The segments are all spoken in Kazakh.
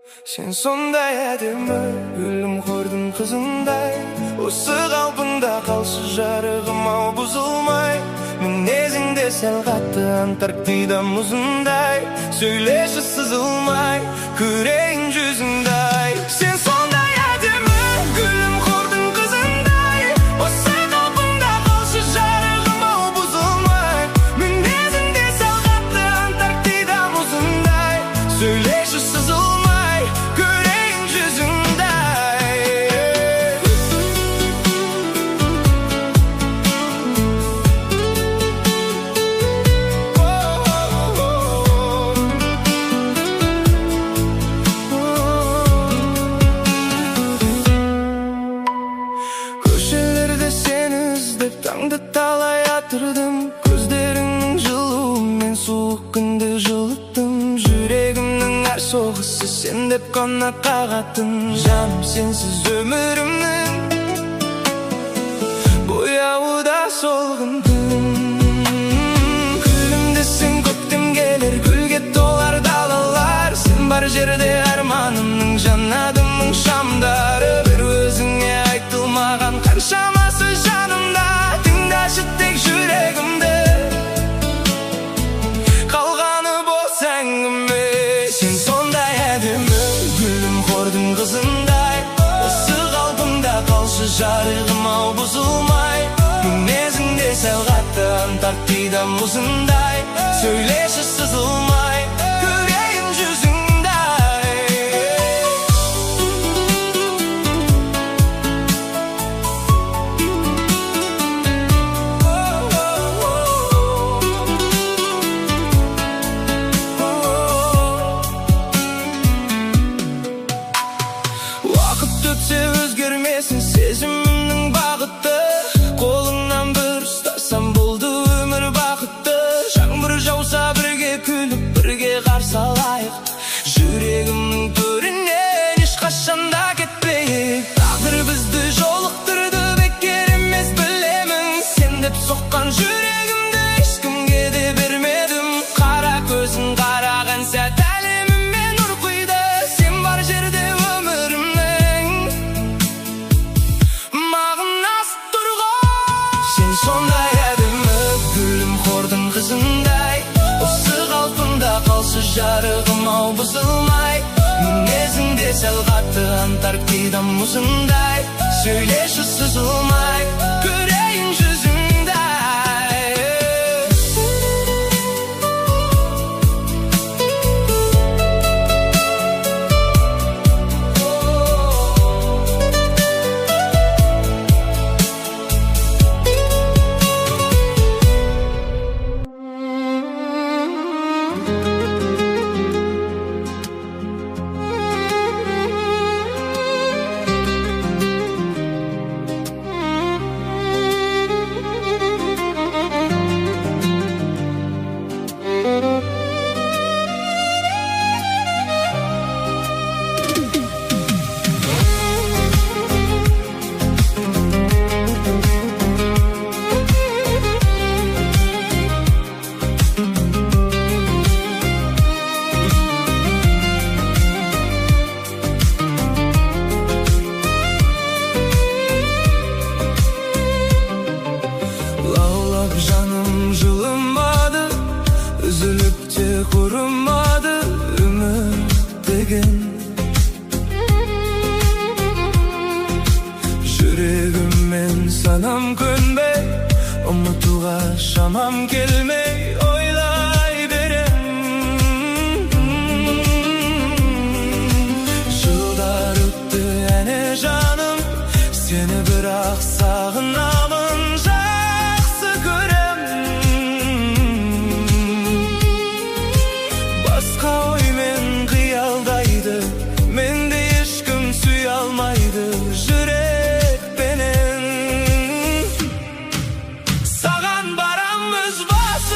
Sen sonday әдемі, гүлім көрдің қызындай. Осы қалпында қалшы жарығым-ау бұзылмай. Мінезіңде сәл қатты Антарктида мұзындай. Сөйлеші сызылмай, көрейін жүзіңдай. Сен сондай әдемі, гүлім көрдің қызындай. Осы қалпында қалшы жарығым-ау бұзылмай. Мінезіңде сәл қатты Антарктида мұзындай. Сөйлеші сызылмай. Таңды талай атырдым, көздеріңнің жылуымен суық күнді жылыттым. Жүрегімнің әр соғысы сен деп қана қағатын. Жаным сенсіз өмірімнің бояуы да солғындым. Күлімдесің көктем келер, гүлге толар далалар. Сен бар жерде арманымның жанадымның шамдары. Бір өзіңе айтылмаған қаншамасы жанымда. Тек жүрегімді қалғаны болса әңгіме. Сен сондай әдемі, гүлім көрдің қызындай. Осы қалпында қалшы жарығым-ау бұзылмай. Мінезіңде сәл қатты Антарктида мұзындай. Сөйлеші сызылмай, көрейін жүзіңдай. Өзгермесін сезімімнің бағыты. Қолыңнан бір ұстасам болды өмір бақытты. Жаңбыр жауса бірге күліп, бірге қарсы алайық. Жүрегімнің төрінен ешқашанда кетпейік. Тағдыр бізді жолықтырды, бекер емес білемін. Сен деп соққан жүрегімді ешкімге де бермедім. Қара көзің қараған сәт әлеміме нұр құйды. Сен бар жерде сондай әдемі, гүлім көрдің қызындай. Осы қалпында қалшы жарығым-ау бұзылмай. Мінезіңде сәл қатты Антарктида мұзындай. Сөйлеші сызылмай, көрейін жүзіңдай. Жаным жылымады, үзіліп те құрымады үміт деген. Жүрегіммен санам көнбей, ұмытуға шамам келмей ойлай берем. Жылдар өтті әне жаным, сені бірақ сағынамын. Менде ешкім сүй алмайды жүрекпенен. Саған барам өз басым.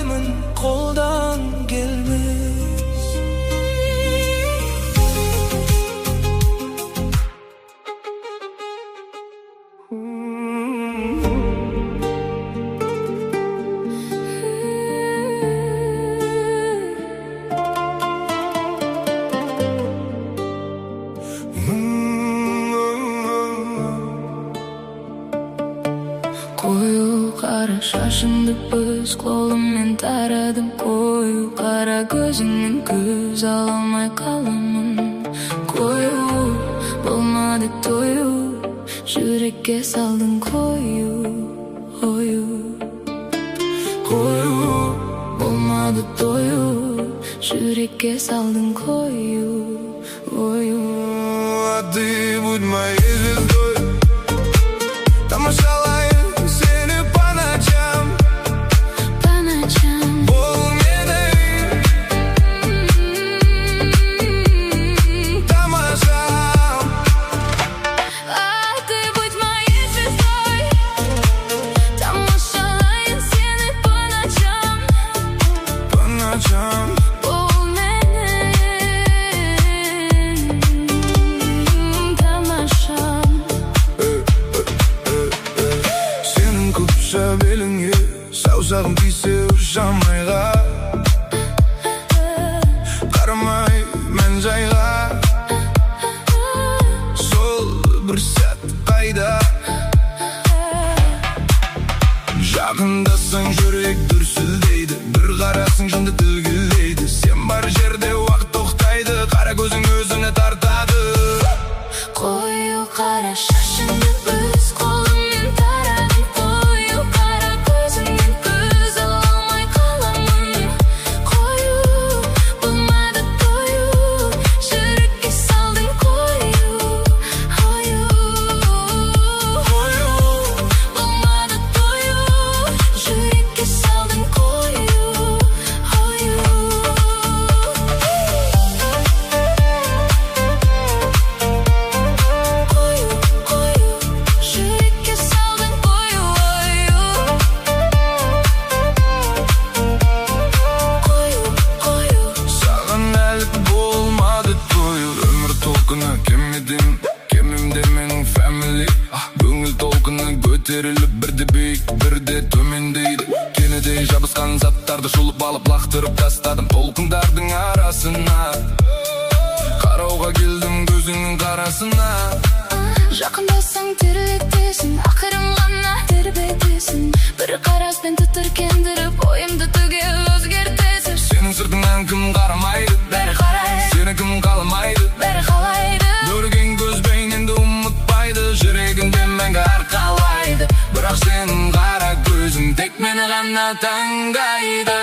білемін, қолдан келмес. Koyu kara şaşındı biz, kolummen taradım. Koyu kara gözünden göz alamay kalamın. Koyu bolmadı toyu, yürekке saldın koyu, koyu. Koyu bolmadı toyu, yürekке saldın koyu, koyu. А ты будь моей звездой, тамашалайын сені по ночам. По ночам Бол менің тамашам. А ты будь моей звездой, тамашалайын сені по ночам. По ночам Бол менің тамашам. Сенің күпші беліңе саусағым тисе жамайға. Қарамай мән жайға, сол бір сәт қайда. Жақындасаң жүрек дүрсілдейді, бір қарасың жанды тілгілейді. Сен бар жерде уақыт тоқтайды, қара көзің өзіне тартады. Koyu kara şaşındı biz, kolummen taradım. Koyu kara gözünden göz alamay kalamın. Koyu bulmadı toyu, yürekке saldın koyu, koyu. Koyu bulmadı toyu, yürekке saldın koyu, koyu. Koyu, koyu, yürekке saldın koyu, koyu, koyu. Саған әлі болмады тойы, өмір толқыны кемедім, кемімде менің фэмили. Көңіл толқыны көтеріліп, бірде биік, бірде төмендейді. Кенедей жабысқан заттарды шұлып алып лақтырып тастадым толқындардың арасына. Қарауға келдім көзіңнің қарасына. Жақындасаң тербетесің, ақырын ғана тербетесің. Бір қараспен тітіркендіріп, ойымды түгел өзгертесің. Сенің сыртыңнан кім қарамайды, Бәрі қарайды, сені кім қаламайды. бәрі қалайды. Көрген көзбен енді ұмытпайды, жүрегінде мәңгі арқалайды. Бірақ сенің қара көзің тек мені ғана таңдайды.